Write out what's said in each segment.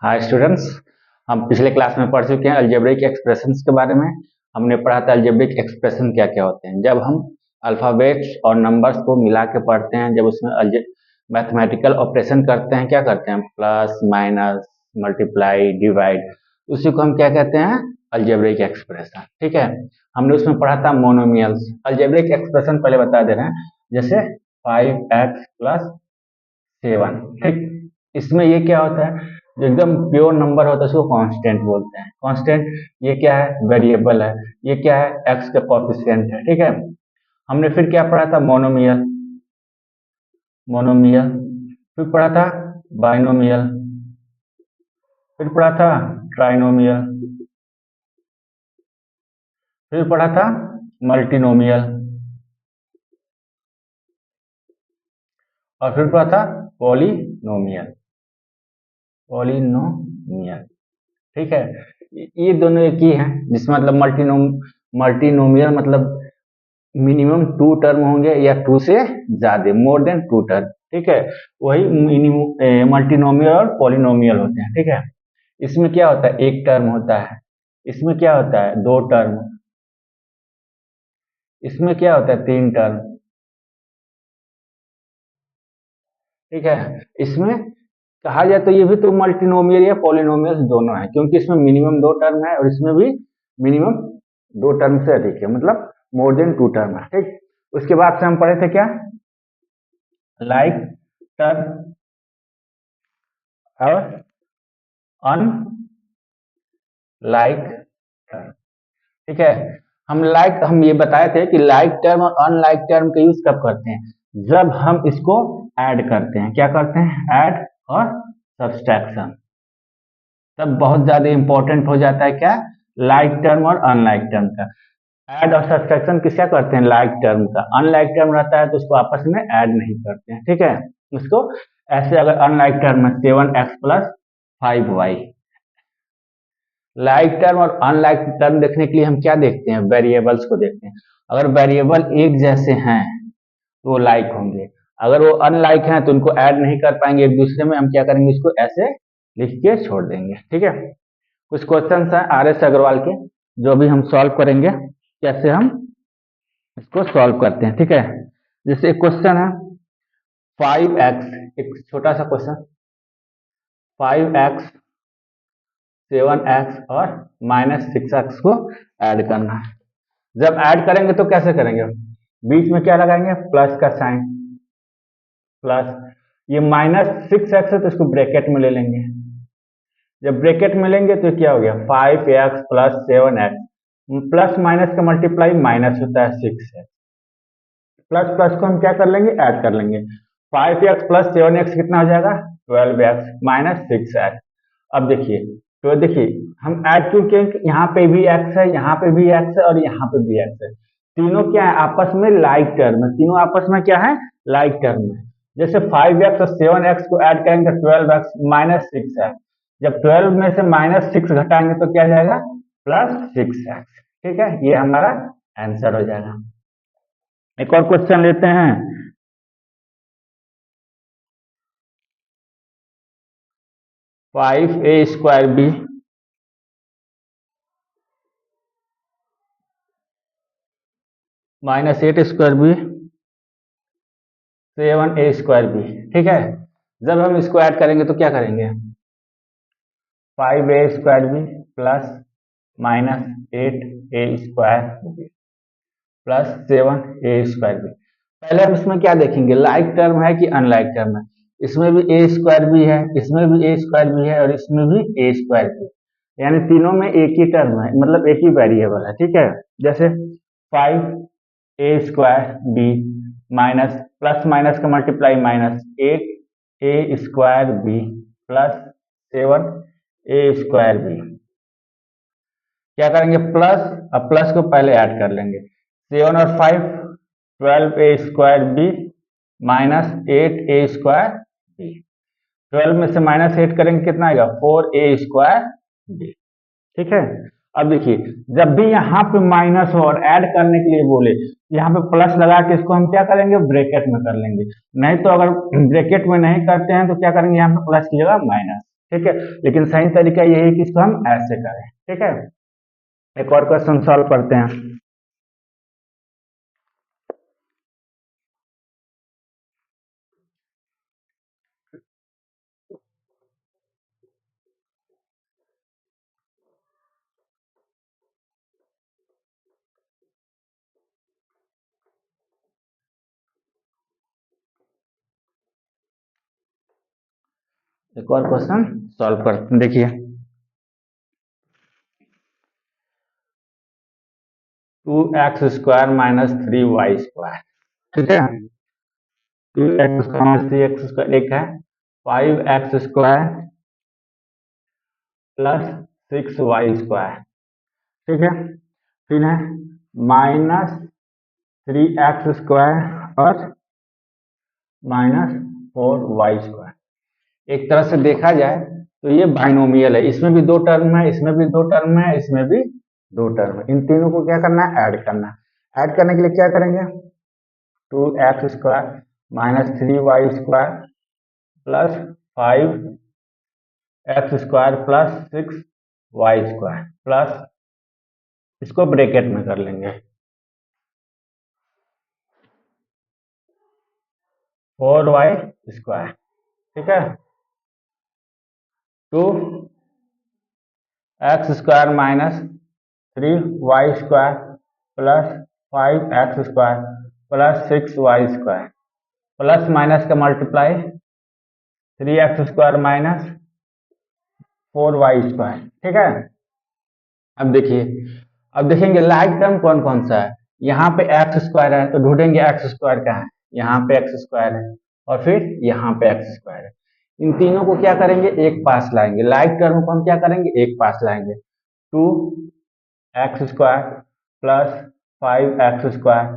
Hi students, हम पिछले class में पढ़ चुके हैं अलजेब्रिक एक्सप्रेशंस के बारे में। हमने पढ़ा था अलजेब्रिक एक्सप्रेशन क्या क्या होते हैं। जब हम अल्फ़ाबेट्स और नंबर्स को मिला के पढ़ते हैं, जब उसमें मैथमेटिकल ऑपरेशन करते हैं, क्या करते हैं, प्लस माइनस मल्टीप्लाई डिवाइड, उसी को हम क्या कहते हैं, अलजेब्रिक एक्सप्रेशन। ठीक है, हमने उसमें पढ़ा था मोनोमियल्स। अलजेब्रिक एक्सप्रेशन पहले बता दे रहे हैं, जैसे 5x + 7। ठीक, इसमें ये क्या होता है, जो एकदम प्योर नंबर होता है उसको कांस्टेंट बोलते हैं। कांस्टेंट ये क्या है, वेरिएबल है। ये क्या है, एक्स का कोएफिशिएंट है। ठीक है, हमने फिर क्या पढ़ा था, मोनोमियल। मोनोमियल फिर पढ़ा था बाइनोमियल, फिर पढ़ा था ट्राइनोमियल, फिर पढ़ा था मल्टीनोमियल, और फिर पढ़ा था पॉलिनोमियल। पॉलिनोमियल, ठीक है, ये दोनों एक ही हैं, जिसमें मतलब मल्टीनोमियल मतलब मिनिमम 2 टर्म होंगे या 2 से ज्यादा, मोर देन 2 टर्म। ठीक है, वही मल्टीनोमियल और पॉलिनोमियल होते हैं। ठीक है, इसमें क्या होता है, एक टर्म होता है। इसमें क्या होता है, 2 टर्म। इसमें क्या होता है, 3 टर्म। ठीक है, इसमें कहा जाए तो ये भी तो मल्टीनोमियल या पॉलिनोमियल दोनों है, क्योंकि इसमें मिनिमम 2 टर्म है और इसमें भी मिनिमम 2 टर्म से अधिक है, मतलब मोर देन 2 टर्म है। ठीक, उसके बाद से हम पढ़े थे क्या, लाइक टर्म और अनलाइक टर्म। ठीक है, हम ये बताए थे कि लाइक टर्म और अनलाइक टर्म का यूज कब करते हैं, जब हम इसको ऐड करते हैं। क्या करते हैं, ऐड और सब्सट्रैक्शन। तब बहुत ज्यादा इंपॉर्टेंट हो जाता है क्या, लाइक टर्म और अनलाइक टर्म का। ऐड और सब्सट्रैक्शन किसका करते हैं, लाइक टर्म का। अनलाइक टर्म रहता है तो उसको आपस में ऐड नहीं करते हैं। ठीक है, उसको ऐसे, अगर अनलाइक टर्म है 7x + 5y। लाइक टर्म और अनलाइक टर्म देखने के लिए हम क्या देखते हैं, वेरिएबल्स को देखते हैं। अगर वेरिएबल एक जैसे हैं तो वो लाइक होंगे, अगर वो अनलाइक हैं तो उनको ऐड नहीं कर पाएंगे एक दूसरे में। हम क्या करेंगे, इसको ऐसे लिख के छोड़ देंगे। ठीक है, कुछ क्वेश्चन हैं RS अग्रवाल के, जो भी हम सॉल्व करेंगे, कैसे हम इसको सॉल्व करते हैं। ठीक है, जैसे एक क्वेश्चन है 5x, एक छोटा सा क्वेश्चन, 5x 7x और -6x को ऐड करना है। जब ऐड करेंगे तो कैसे करेंगे, बीच में क्या लगाएंगे, प्लस का साइन, प्लस। ये -6x है तो इसको ब्रैकेट में ले लेंगे। जब ब्रैकेट में लेंगे तो क्या हो गया, 5x + 7x। प्लस माइनस का मल्टीप्लाई माइनस होता है 6x। प्लस प्लस को हम क्या कर लेंगे, ऐड कर लेंगे। 5x + 7x कितना हो जाएगा, 12x -6x। अब देखिए, तो देखिए हम ऐड क्यों किए, यहाँ पे भी x है, यहाँ पे भी x है और यहाँ पे भी x है। तीनों क्या है, आपस में लाइक टर्म है। तीनों आपस में क्या है, लाइक टर्म है। जैसे 5x और 7x को ऐड करेंगे 12x -6x। जब 12 में से -6 घटाएंगे तो क्या जाएगा, +6x। ठीक है, ये हमारा आंसर हो जाएगा। एक और क्वेश्चन लेते हैं, 5a² b -8² b 7a² b। ठीक है, जब हम इसको ऐड करेंगे तो क्या करेंगे, 5a² b + -8a² b + 7a² b। पहले हम इसमें क्या देखेंगे, लाइक टर्म है कि अनलाइक टर्म है। इसमें भी a² भी है, इसमें भी a² भी है और इसमें भी a² भी, यानी तीनों में एक ही टर्म है, मतलब एक ही वेरिएबल है। ठीक है, जैसे 5a² b minus, plus minus का multiply minus, 8a² b + 7a² b। क्या करेंगे, प्लस, अब प्लस को पहले ऐड कर लेंगे, 7 और 5 12a² b -8a² b। 12 में से -8 करेंगे कितना आएगा, 4a² b। ठीक है, अब देखिए, जब भी यहाँ पे माइनस हो और ऐड करने के लिए बोले, यहाँ पे प्लस लगा के इसको हम क्या करेंगे, ब्रैकेट में कर लेंगे। नहीं तो अगर ब्रैकेट में नहीं करते हैं तो क्या करेंगे, यहाँ पे प्लस की जगह माइनस। ठीक है, लेकिन सही तरीका यही है कि इसको हम ऐसे करें। ठीक है, एक और क्वेश्चन सॉल्व करते हैं। एक और क्वेश्चन सॉल्व करते हैं, देखिए 2x² माइनस 3y²। ठीक है, 2x² माइनस 3x², एक है 5x² प्लस 6y²। ठीक है, फिर है -3x² और -4y²। एक तरह से देखा जाए तो ये बाइनोमियल है, इसमें भी दो टर्म है, इसमें भी दो टर्म है, इसमें भी दो टर्म है। इन तीनों को क्या करना है, ऐड करना है। ऐड करने के लिए क्या करेंगे, 2x² minus 3y² plus 5x² plus 6y² plus, इसको ब्रैकेट में कर लेंगे 4y²। ठीक है, 2x² minus 3y² plus 5x² plus 6y² plus minus का मल्टीप्लाई 3x² माइनस 4y²। ठीक है, अब देखिए, अब देखेंगे लाइक टर्म कौन कौन सा है। यहाँ पे x² है तो ढूंढेंगे x² का है, यहाँ पे x² है और फिर यहाँ पे x² है। इन तीनों को क्या करेंगे, एक पास लाएंगे। लाइक टर्म को हम क्या करेंगे, एक पास लाएंगे। 2x² प्लस 5x²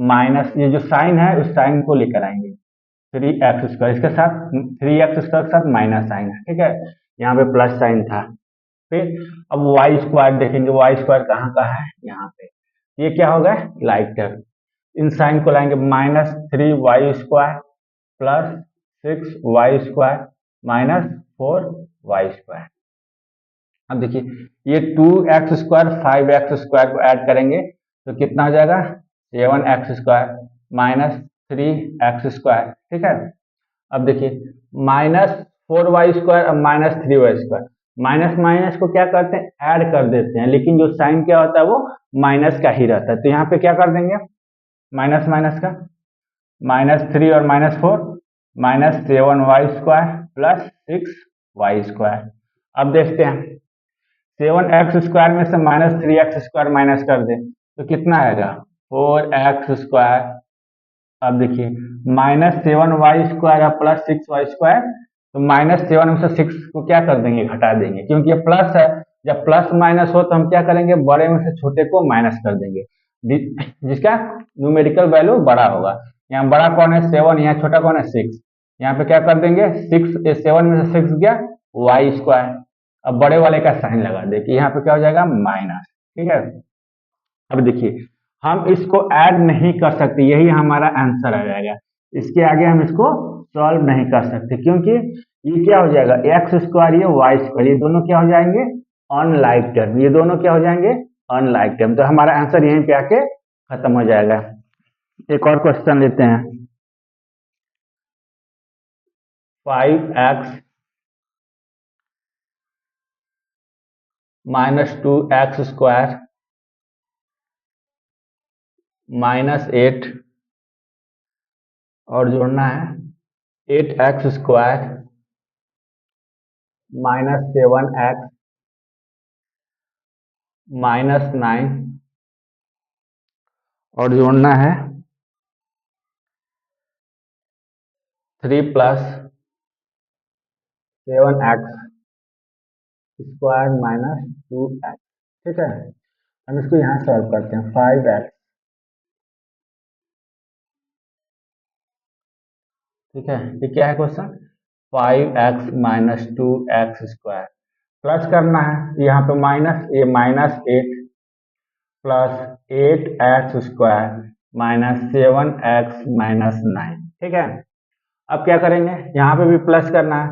माइनस, ये जो साइन है उस साइन को लेकर आएंगे 3x², इसके साथ 3x² के साथ माइनस साइन है। ठीक है, यहाँ पे प्लस साइन था। फिर अब y² देखेंगे, y² कहाँ का है, यहाँ पे। ये क्या होगा, लाइक टर्म। इन साइन को लाएंगे -3y² plus 6y² minus 4y²। अब देखिए ये 2x² 5x² को ऐड करेंगे तो कितना हो जाएगा, 7x² माइनस 3x²। ठीक है, अब देखिए -4y² और -3y², माइनस माइनस को क्या करते हैं, ऐड कर देते हैं, लेकिन जो साइन क्या होता है वो माइनस का ही रहता है। तो यहाँ पे क्या कर देंगे, माइनस माइनस का -3 और -4 -7y² प्लस 6y²। अब देखते हैं 7x² में से -3x² माइनस कर दे तो कितना आएगा, 4x²। अब देखिए -7y² और प्लस 6y², तो -7 में से 6 को क्या कर देंगे, घटा देंगे, क्योंकि ये प्लस है। जब प्लस माइनस हो तो हम क्या करेंगे, बड़े में से छोटे को माइनस कर देंगे, जिसका न्यूमेरिकल वैल्यू बड़ा होगा। यहाँ बड़ा कौन है, 7, यहाँ छोटा कौन है, 6। यहाँ पे क्या कर देंगे, 7 में से 6 गया y²। अब बड़े वाले का साइन लगा देखिए, यहाँ पे क्या हो जाएगा, माइनस। ठीक है, अब देखिए हम इसको ऐड नहीं कर सकते, यही हमारा आंसर आ जाएगा। इसके आगे हम इसको सॉल्व नहीं कर सकते, क्योंकि ये क्या हो जाएगा, x², ये y², ये दोनों क्या हो जाएंगे, अनलाइक टर्म। ये दोनों क्या हो जाएंगे, अनलाइक टर्म। तो हमारा आंसर यहीं पे आके खत्म हो जाएगा। एक और क्वेश्चन लेते हैं, 5x माइनस 2x² -8 और जोड़ना है 8x² -7x -9 और जोड़ना है 3 प्लस 7x² माइनस 2x। ठीक है, हम इसको यहाँ सॉल्व करते हैं, 5x। ठीक है, ये क्या है question, 5x minus 2x² plus करना है, यहाँ पे माइनस, ये -8 plus 8x² minus 7x minus 9। ठीक है, अब क्या करेंगे, यहाँ पे भी प्लस करना है,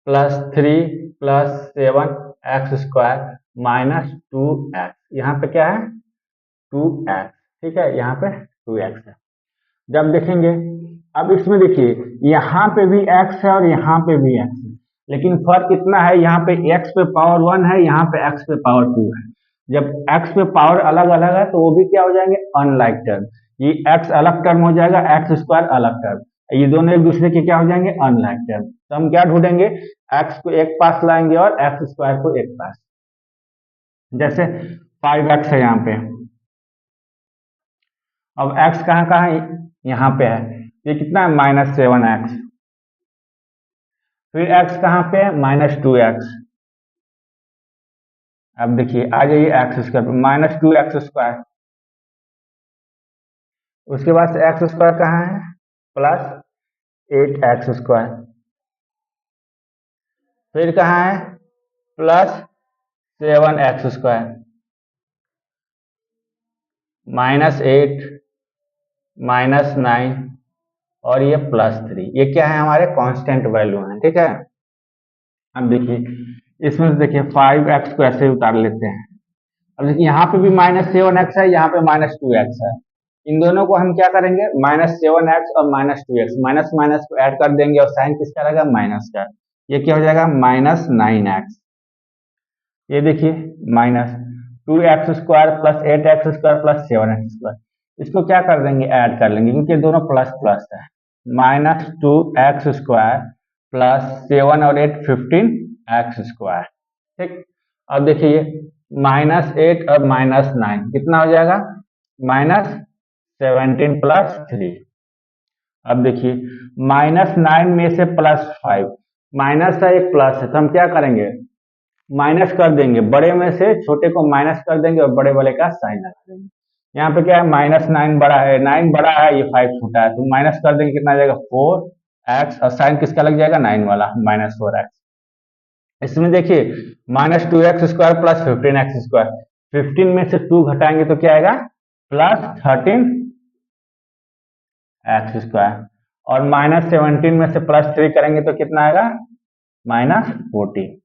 +3 प्लस 7x² माइनस 2x, यहाँ पे क्या है 2x, ठीक है, यहाँ पे 2x है। जब देखेंगे, अब इसमें देखिए यहाँ पे भी x है और यहाँ पे भी x है, लेकिन फर्क इतना है, यहाँ पे x पे पावर 1 है, यहाँ पे x पे पावर 2 है। जब x पे पावर अलग अलग है तो वो भी क्या हो जाएंगे अनलाइक टर्म, ये x अलग टर्म हो जाएगा, x² अलग टर्म, ये दोनों एक दूसरे के क्या हो जाएंगे अनलाइक टर्म। तो हम क्या ढूंढेंगे, x को एक पास लाएंगे और x² को एक पास, जैसे 5x है यहाँ पे, अब x कहाँ कहाँ है, यहाँ पे है, ये कितना है -7x, फिर x कहाँ पे है -2x, अब देखिए आ जाइए x² -2x², उसके बाद x² कहाँ है +8x², फिर कहाँ है +7x² -8 -9 और ये +3, ये क्या है हमारे कांस्टेंट वैल्यू है, ठीक है। अब देखिए इसमें से देखिए 5x को ऐसे उतार लेते हैं, अब देखिए यहाँ पे भी -7x है, यहाँ पे -2x है, इन दोनों को हम क्या करेंगे -7x और -2x, माइनस माइनस को ऐड कर देंगे और साइन किसका रहेगा माइनस का, ये क्या हो जाएगा -9x, ये देखिए -2x² + 8x² + 7x², इसको क्या कर देंगे ऐड कर लेंगे, क्योंकि दोनों प्लस प्लस है, -2x² + 7 और 8 15x², ठीक। अब देखिए -8 और -9 कितना हो जाएगा -17 + 3, अब देखिए -9 में से +5, माइनस का एक प्लस है तो हम क्या करेंगे माइनस कर देंगे, बड़े में से छोटे को माइनस कर देंगे और बड़े वाले का साइन लगा देंगे। यहाँ पे क्या है -9 बड़ा है, 9 बड़ा है, ये 5 छोटा है, तो माइनस कर देंगे, कितना आ जाएगा 4x और साइन किसका लग जाएगा 9 वाला -4x। इसमें देखिए -2x² + 15x², 15 में से 2 घटाएंगे तो क्या आएगा +13x² और -17 में से +3 करेंगे तो कितना आएगा -14,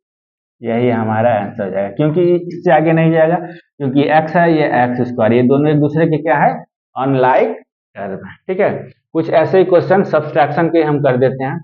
यही हमारा आंसर हो जाएगा, क्योंकि इससे आगे नहीं जाएगा, क्योंकि x है ये x², ये दोनों एक दूसरे के क्या है अनलाइक टर्म है, ठीक है। कुछ ऐसे ही क्वेश्चन सब्सट्रैक्शन के हम कर देते हैं।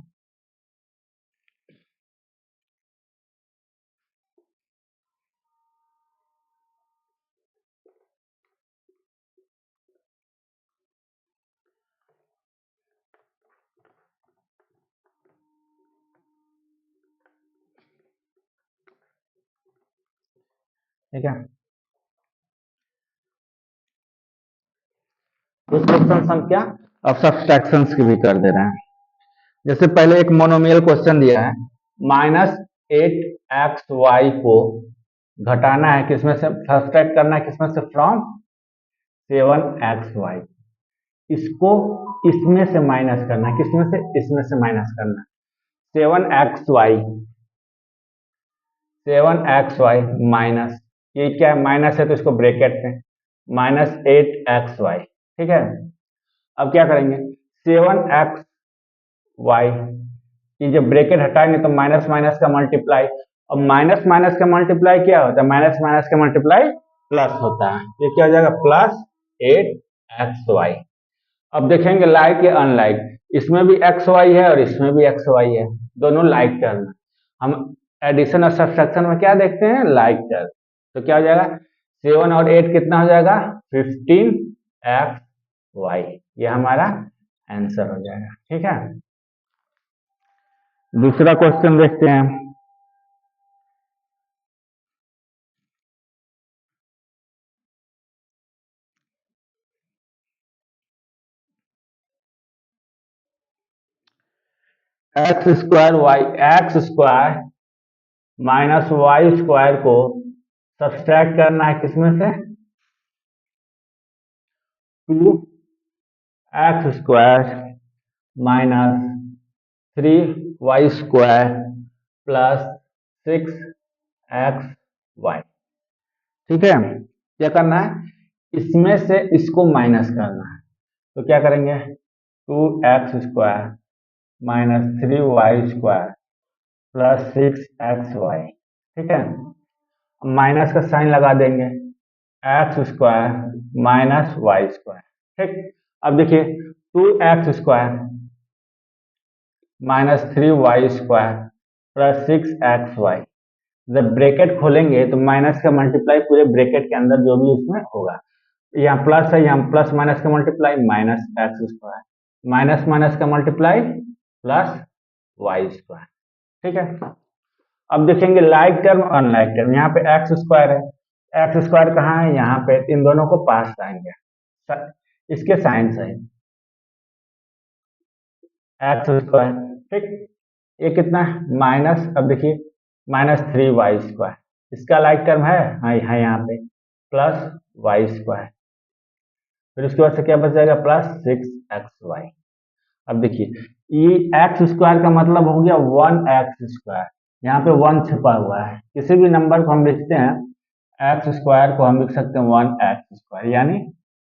ठीक है, कुछ क्वेश्चन हम क्या अब सब्सट्रैक्शंस की भी कर दे रहे हैं। जैसे पहले एक मोनोमियल क्वेश्चन दिया है, -8xy को घटाना है किसमें से, सब्सट्रैक्ट करना है किसमें से फ्रॉम 7xy, इसको इसमें से माइनस करना है, किसमें से इसमें से माइनस करना है, 7xy माइनस, ये क्या है माइनस है तो इसको ब्रैकेट में -8xy, ठीक है। अब क्या करेंगे 7xy, ये जब ब्रैकेट हटाएंगे तो माइनस माइनस का मल्टीप्लाई, और माइनस माइनस का मल्टीप्लाई क्या होता है माइनस माइनस का मल्टीप्लाई प्लस होता है, ये क्या हो जाएगा +8xy। अब देखेंगे लाइक या अनलाइक, इसमें भी xy है और इसमें भी xy है, दोनों लाइक टर्म। हम एडिशन और सब्सट्रैक्शन में क्या देखते हैं लाइक टर्म, तो क्या हो जाएगा 7 और 8 कितना हो जाएगा 15xy, ये हमारा आंसर हो जाएगा, ठीक है। दूसरा क्वेश्चन देखते हैं, x² माइनस y² को सब्सट्रैक्ट करना है किसमें से 2x² minus 3y² plus 6xy, ठीक है। क्या करना है इसमें से इसको माइनस करना है, तो क्या करेंगे 2x² minus 3y² plus 6xy। ठीक है, माइनस का साइन लगा देंगे, X square minus Y square. ठीक, अब देखिए 2x² minus 3y² plus 6xy। जब ब्रैकेट खोलेंगे तो माइनस का मल्टीप्लाई पूरे ब्रैकेट के अंदर जो भी उसमें होगा, यहाँ प्लस है, यहाँ प्लस माइनस का multiply minus x² minus minus का मल्टीप्लाई प्लस y²। ठीक है, अब देखेंगे लाइक टर्म और अनलाइक टर्म। यहाँ पे x² है, x² कहाँ है, यहाँ पे, इन दोनों को पास लाएंगे, इसके साइन से x²। ठीक, ये कितना है माइनस, अब देखिए माइनस 3y², इसका लाइक टर्म है, हाँ है यहाँ पे, प्लस y²। फिर उसके बाद से क्या बच जाएगा, प्लस 6xy। अब देखिए ये x² का मतलब हो गया 1x², यहाँ पे 1 छिपा हुआ है। किसी भी नंबर को हम लिखते हैं, x² को हम लिख सकते हैं 1x², यानी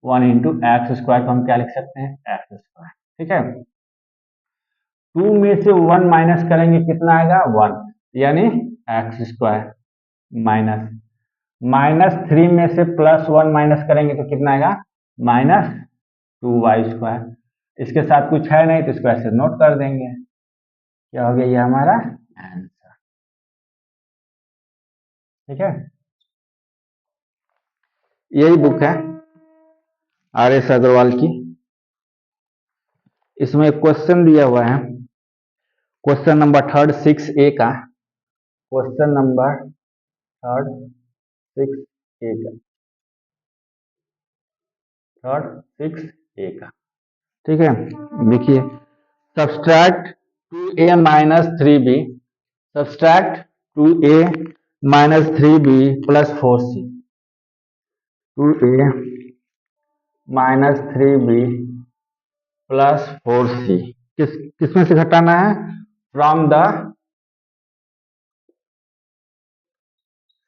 1 इंटू x² को हम क्या लिख सकते हैं, x²। ठीक है, 2 में से 1 माइनस करेंगे कितना आएगा, 1, यानी x² माइनस, माइनस 3 में से प्लस 1 माइनस करेंगे तो कितना आएगा, माइनस 2y²। इसके साथ कुछ है नहीं तो इसको ऐसे नोट कर देंगे। क्या हो गया, ये हमारा आंसर। ठीक है, यही बुक है RS अग्रवाल की। इसमें एक क्वेश्चन दिया हुआ है, क्वेश्चन नंबर 3 6A का, क्वेश्चन नंबर 3 6A का, 3 6A का। ठीक है, देखिए subtract 2A minus 3B, subtract 2A minus 3B plus 4C, 2A minus 3B plus 4C, किसमें से घटाना है, from the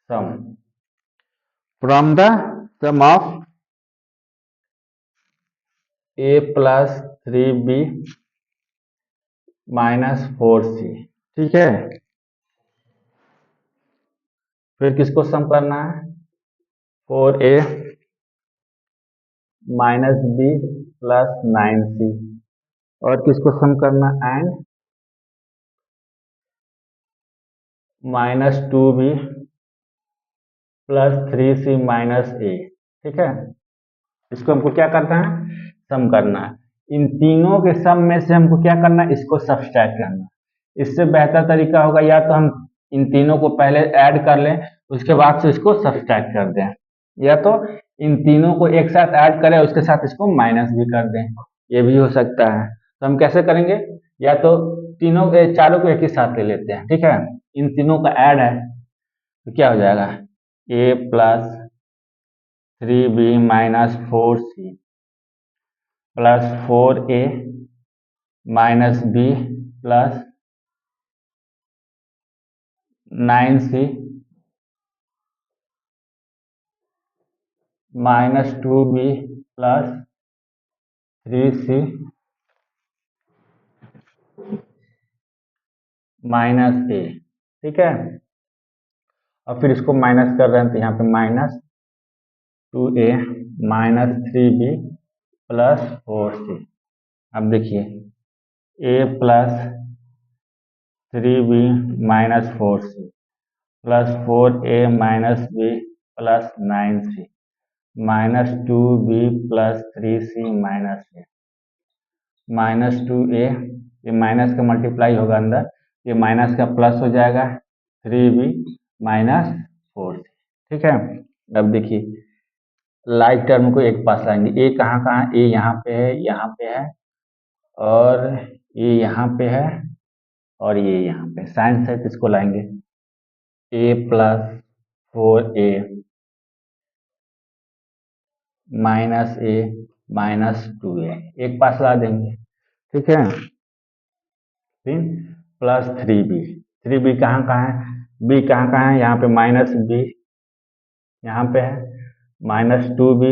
sum, from the sum of A plus 3B minus 4C। ठीक है, फिर किसको सम करना है, 4A minus B plus 9C, और किसको सम करना, and minus 2B plus 3C minus A। ठीक है, इसको हमको क्या करना है, सम करना है। इन तीनों के सम में से हमको क्या करना है, इसको सब्सट्रैक्ट करना। इससे बेहतर तरीका होगा या तो हम इन तीनों को पहले ऐड कर लें, उसके बाद से इसको सब्सट्रैक्ट कर दें, या तो इन तीनों को एक साथ ऐड करें, उसके साथ इसको माइनस भी कर दें, ये भी हो सकता है। तो हम कैसे करेंगे, या तो तीनों चारों को एक ही साथ ले लेते हैं। ठीक है, इन तीनों का ऐड है तो क्या हो जाएगा, A plus 3B minus 4C plus 4A minus B plus 9C minus 2B plus 3C minus A। ठीक है, और फिर इसको माइनस कर रहे हैं तो यहाँ पे minus 2A minus 3B plus 4C। अब देखिए A plus 3B minus 4C plus 4A minus B plus 9C minus 2B plus 3C minus A minus 2A, ये माइनस का मल्टीप्लाई होगा अंदर, ये माइनस का प्लस हो जाएगा 3B माइनस 4C। ठीक है, अब देखिए लाइक टर्म को एक पास लाएंगे, ए कहाँ ए यहाँ पे है, यहाँ पे है, और ये यहाँ पे है, और ये यहाँ पे, साइन से किसको लाएंगे, A plus 4A minus A minus 2A, एक पास ला देंगे। ठीक है, फिर प्लस 3B, 3B कहाँ है, B कहाँ है, यहाँ पे माइनस B, यहाँ पे है माइनस 2B,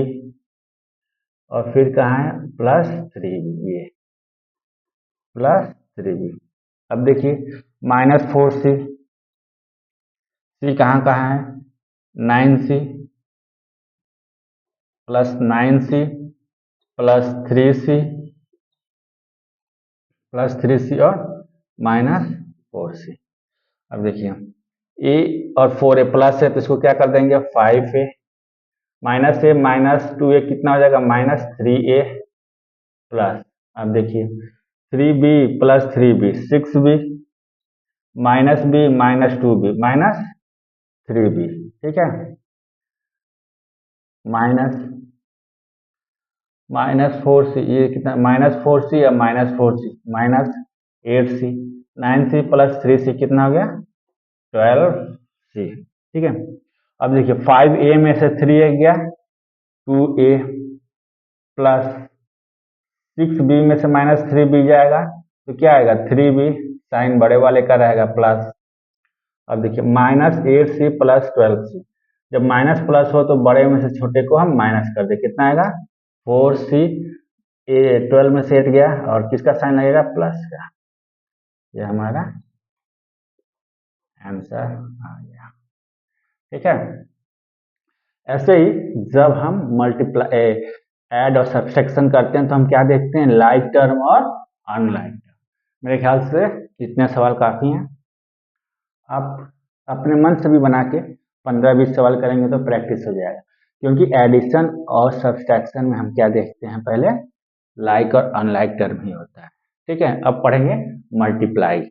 और फिर कहाँ है प्लस 3B, ये प्लस 3B। अब देखिए -4c, c कहाँ कहाँ है, 9c plus 9c plus 3c plus 3c और -4c। अब देखिए a और 4a प्लस है तो इसको क्या कर देंगे 5a, माइनस ए माइनस 2a कितना हो जाएगा -3a प्लस, अब देखिए 3b plus 3b 6b minus b minus 2b -3b, ठीक है, माइनस -4c, ये कितना -4c या -4c -8c, 9c plus 3c कितना हो गया 12c, ठीक है। अब देखिए 5a में से 3a गया 2a प्लस 6b में से -3b जाएगा तो क्या आएगा 3b, साइन बड़े वाले का रहेगा प्लस। अब देखिए -8c प्लस 12c, जब माइनस प्लस हो तो बड़े में से छोटे को हम माइनस कर दे, कितना आएगा 4c, ए 12 में से 8 गया और किसका साइन लगेगा प्लस का, ये हमारा आंसर आ गया, ठीक है। ऐसे ही जब हम मल्टीप्लाई ऐड और सब्सट्रैक्शन करते हैं तो हम क्या देखते हैं लाइक टर्म और अनलाइक टर्म। मेरे ख्याल से इतने सवाल काफी हैं, आप अपने मन से भी बना के 15-20 सवाल करेंगे तो प्रैक्टिस हो जाएगा, क्योंकि एडिशन और सब्सट्रैक्शन में हम क्या देखते हैं पहले लाइक और अनलाइक टर्म ही होता है, ठीक है। अब पढ़ेंगे मल्टीप्लाई।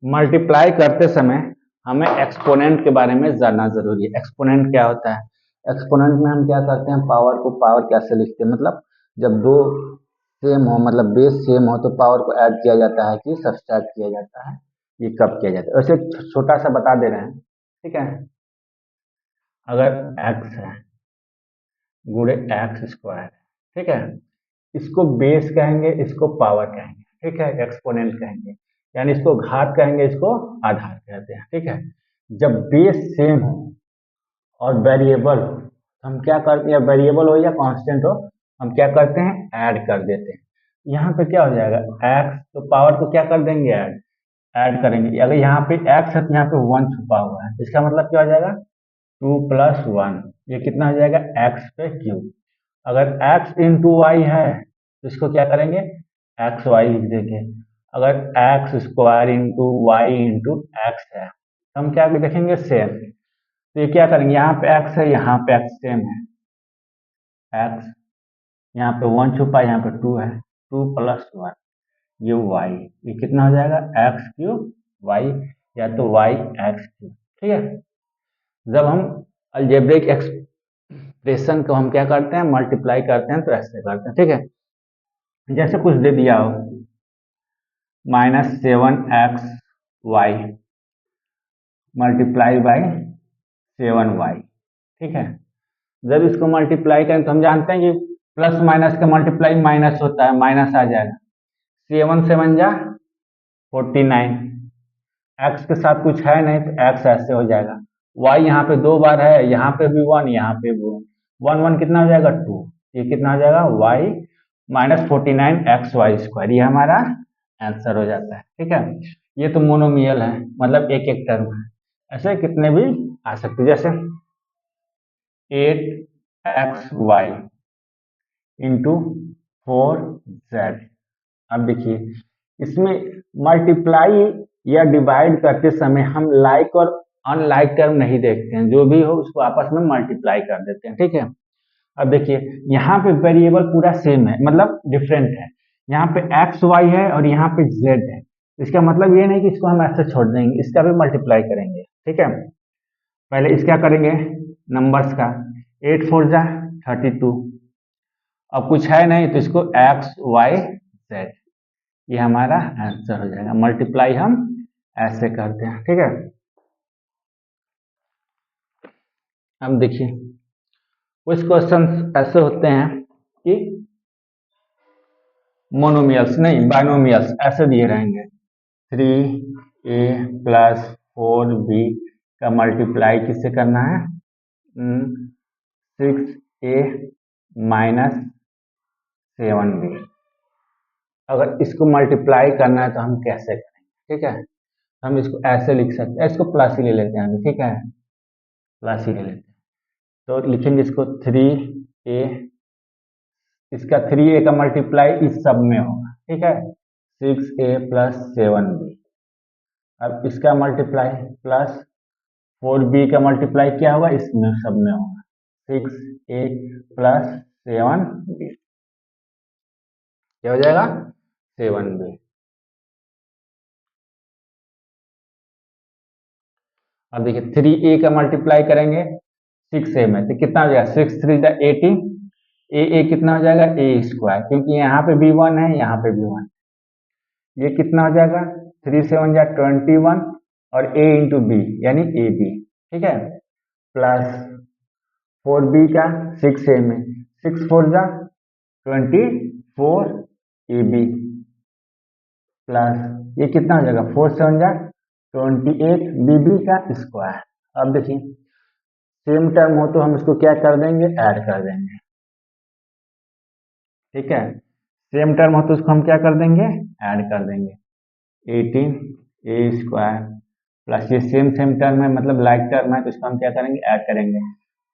मल्टीप्लाई करते समय हमें एक्सपोनेंट के बारे में जानना जरूरी है। एक्सपोनेंट क्या होता है, एक्सपोनेंट में हम क्या करते हैं पावर को पावर कैसे लिखते हैं, मतलब जब दो सेम हो, मतलब बेस सेम हो तो पावर को ऐड किया जाता है कि सब्सट्रैक्ट किया जाता है, ये कब किया जाता है। वैसे छोटा सा बता दे रहे हैं, ठीक है। अगर x है गुणे एक्स स्क्वायर, ठीक है, इसको बेस कहेंगे, इसको पावर कहेंगे, ठीक है, एक्सपोनेंट कहेंगे, यानी इसको घात कहेंगे, इसको आधार कहते हैं, ठीक है। जब बेस सेम हो और वेरिएबल हो तो हम क्या करते हैं, वेरिएबल हो या कांस्टेंट हो हम क्या करते हैं ऐड कर देते हैं। यहाँ पे क्या हो जाएगा x, तो पावर को क्या कर देंगे ऐड करेंगे। अगर यहाँ पे x है तो यहाँ पे 1 छुपा हुआ है, इसका मतलब क्या हो जाएगा 2 + 1, ये कितना हो जाएगा x पे क्यूब। अगर x इंटू वाई है तो इसको क्या करेंगे एक्स वाई लिख देंगे। अगर X square into Y into X है तो हम क्या देखेंगे सेम, तो ये क्या करेंगे यहाँ पे x है यहाँ पे x सेम है, x यहाँ पे 1 छुपा यहाँ पे 2 है, 2 + 1 ये y, ये कितना हो जाएगा x³ y, या तो y x³, ठीक है। जब हम अलजेब्रिक एक्सप्रेशन को हम क्या करते हैं मल्टीप्लाई करते हैं तो ऐसे करते हैं, ठीक है। जैसे कुछ दे दिया हो -7xy मल्टीप्लाई बाई 7y, ठीक है। जब इसको मल्टीप्लाई करें तो हम जानते हैं कि प्लस माइनस का मल्टीप्लाई माइनस होता है, माइनस आ जाएगा, 7 7 जा 49, x के साथ कुछ है नहीं तो x ऐसे हो जाएगा, y यहाँ पे 2 बार है, यहाँ पे भी 1 यहाँ पे भी 1 1 कितना हो जाएगा 2, ये कितना हो जाएगा y -49xy², ये हमारा आंसर हो जाता है, ठीक है। ये तो मोनोमियल है, मतलब एक एक टर्म है, ऐसे कितने भी आ सकते, जैसे 8xy इंटू 4z। अब देखिए इसमें मल्टीप्लाई या डिवाइड करते समय हम लाइक और अनलाइक टर्म नहीं देखते हैं, जो भी हो उसको आपस में मल्टीप्लाई कर देते हैं, ठीक है। अब देखिए यहाँ पे वेरिएबल पूरा सेम है, मतलब डिफरेंट है, यहाँ पे एक्स वाई है और यहाँ पे जेड है, इसका मतलब ये नहीं कि इसको हम ऐसे छोड़ देंगे, इसका भी मल्टीप्लाई करेंगे, ठीक है। पहले इसका करेंगे नंबर्स का, 8 4 जा 32। अब कुछ है नहीं तो इसको एक्स वाई जेड, ये हमारा आंसर हो जाएगा। मल्टीप्लाई हम ऐसे करते हैं, ठीक है। अब देखिए कुछ क्वेश्चन ऐसे होते हैं कि मोनोमियल्स नहीं बाइनोमियल्स ऐसे दिए रहेंगे, 3a प्लस 4b का मल्टीप्लाई किससे करना है, 6a माइनस 7b। अगर इसको मल्टीप्लाई करना है तो हम कैसे करेंगे, ठीक है। हम इसको ऐसे लिख सकते हैं, इसको प्लस ही ले लेते हैं अभी, ठीक है, प्लस ही ले लेते हैं। तो लिखेंगे इसको 3a, इसका 3a का मल्टीप्लाई इस सब में होगा, ठीक है, 6a प्लस 7b। अब इसका मल्टीप्लाई प्लस 4b का मल्टीप्लाई क्या होगा, इसमें सब में होगा, 6a प्लस 7b, क्या हो जाएगा 7b। अब देखिए 3a का मल्टीप्लाई करेंगे 6a में तो कितना हो जाएगा, 6 3 18, a कितना हो जाएगा a स्क्वायर, क्योंकि यहाँ पे भी 1 है यहाँ पे भी 1, ये कितना हो जाएगा 3 7 21 और a इंटू बी यानी ए बी, ठीक है, प्लस 4b का 6a में 6 4 24 ab प्लस ये कितना हो जाएगा 4 7 28 bb का स्क्वायर। अब देखिए सेम टर्म हो तो हम इसको क्या कर देंगे, ऐड कर देंगे, ठीक है, सेम टर्म हो तो उसको हम क्या कर देंगे, ऐड कर देंगे, 18 a स्क्वायर प्लस ये सेम सेम टर्म है मतलब लाइक टर्म है तो इसको हम क्या करेंगे, ऐड करेंगे,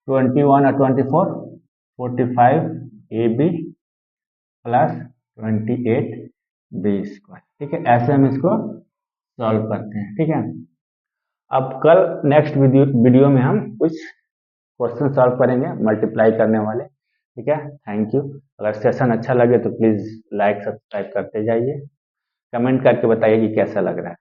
21 और 24 45 ab प्लस 28 b स्क्वायर, ठीक है। ऐसे हम इसको सॉल्व करते हैं, ठीक है। अब कल नेक्स्ट वीडियो में हम कुछ क्वेश्चन सॉल्व करेंगे मल्टीप्लाई करने वाले, ठीक है। Thank you. अगर सेशन अच्छा लगे तो प्लीज़ लाइक सब्सक्राइब करते जाइए, कमेंट करके बताइए कि कैसा लग रहा है।